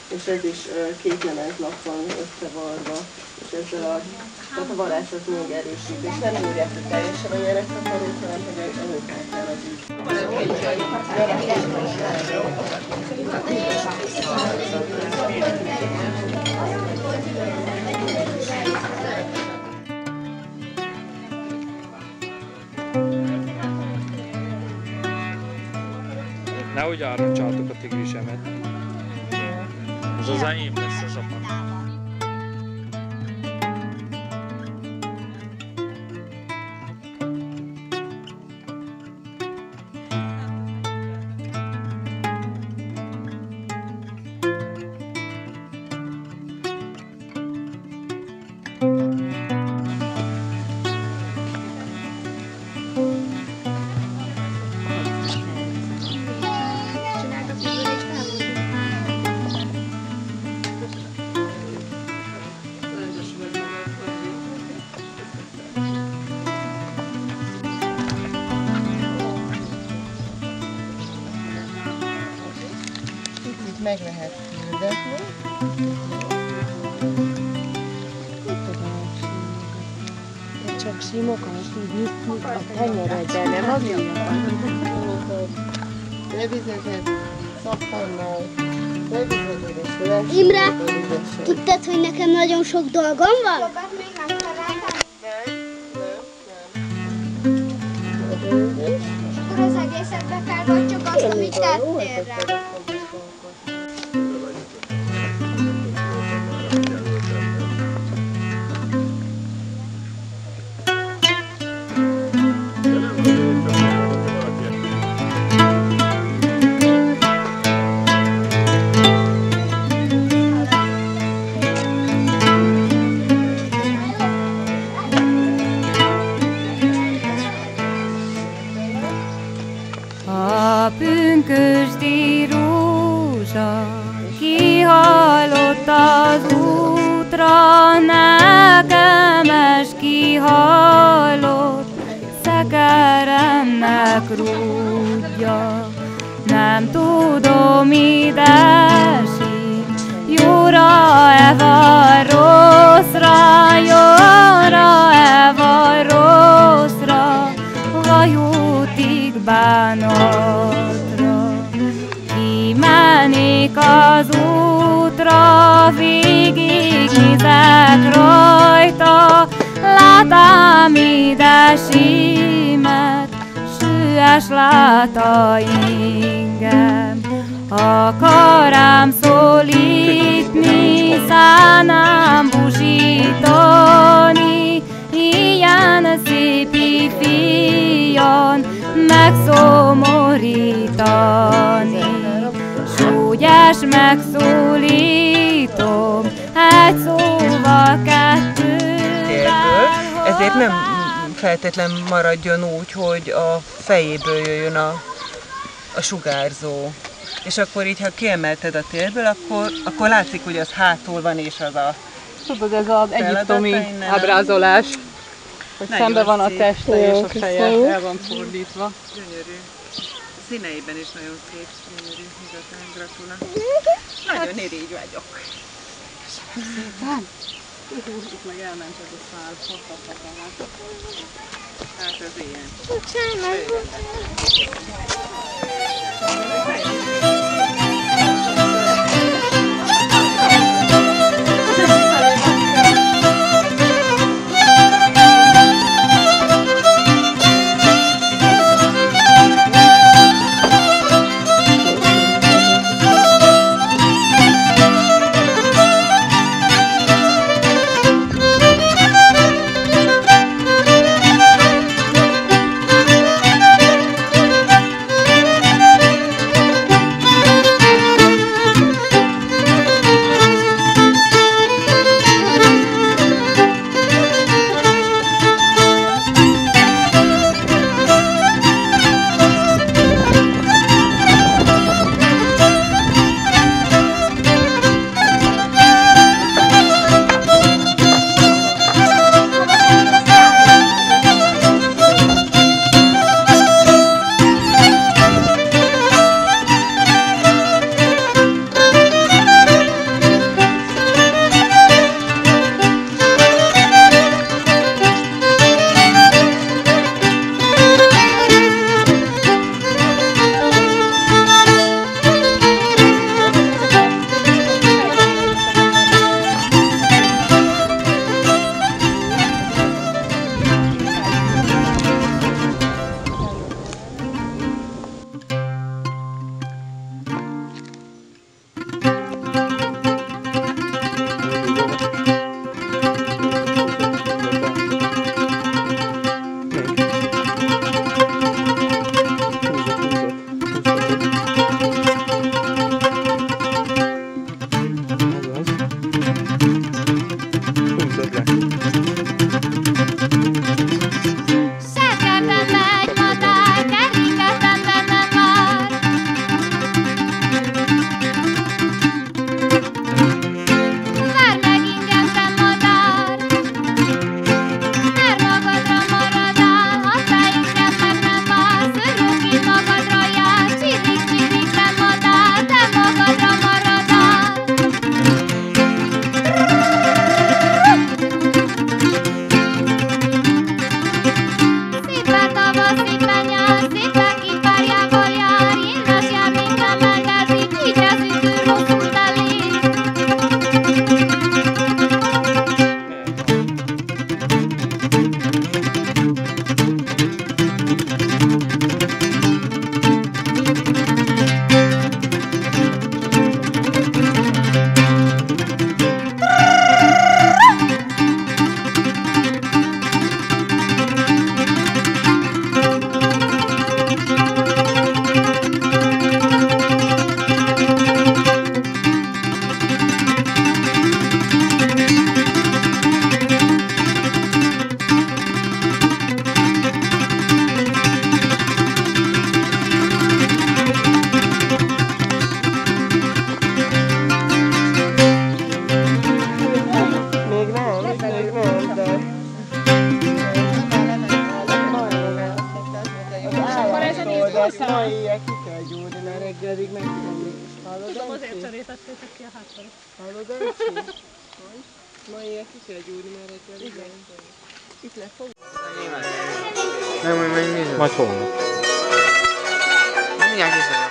és ez is két lemezlap van összevarva, és ezzel tehát a varázs az még erősít, és nem írják, hogy teljesen a gyerektakarót, hanem hogy előket kell az így. Nehogy áracsátok a tigrisemet. Az az enyém lesz az apa. Meg lehet küldetni. Csak simogass, így nyitni a tenyeredben, nem az Levizeted szappannal, levizeted és lesz. Imre, tudtad, hogy nekem nagyon sok dolgom van? Akkor az egészet be kell, vagy csak azt, amit tettél rá? A pünkösdi rózsa kihallott az útra, nekem es kihallott szekeremnek rúdja. Nem tudom, ide sincs, jóra-e van rosszra, jóra-e van rosszra, vagy útig bánatra. Kimennék az útra, végignézek rajta, látám ide símet, sülyes lát a ingem. Akarám szólítni, szánám buzsítani, ilyen szép ifjan megszomorítani. S úgyes megszólítom, egy szóval kettővel. Ezért nem feltétlen maradjon úgy, hogy a fejéből jöjjön a sugárzó. És akkor így, ha kiemelted a térből, akkor látszik, hogy az hátul van, és az a... Tudod, ez az egyiptomi ábrázolás, hogy szembe van a teste és a feje el van fordítva. Gyönyörű. Színeiben is nagyon szép, gyönyörű, igazán gratulálok. Nagyon irigy vagyok. Szépen? Itt meg elment ez a szál, Hát ez ilyen. Pedig megfigyelni. Hallod, Tudom, Enci? azért cserétettétek ki a háttal. Hallod, Enci? Ma ilyen ki kell gyúrni, mert egy elég itt le fog. Majd holnap. Mindjárt kiszedem.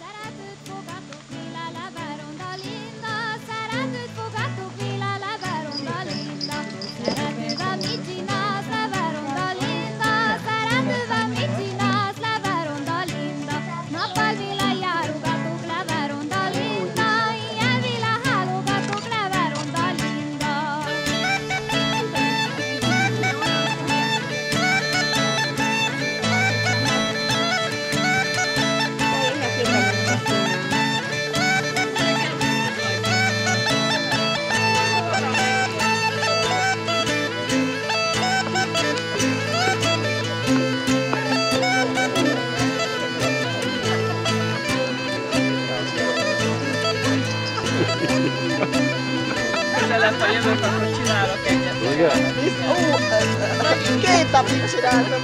Szeretőt fogadtok, Lila Leveronda Linda. Szeretőt fogadtok, Lila Leveronda Linda. Szeretővel mit csinálsz, Leveronda Linda? Szeretővel mit csinálsz, Leveronda Linda? Nappal vila járogatok, Leveronda Linda. Ilyen vila hálogatok, Leveronda Linda. Közelebb, ha jövök, akkor csinálok egyet. Igen? Két napig csináltam.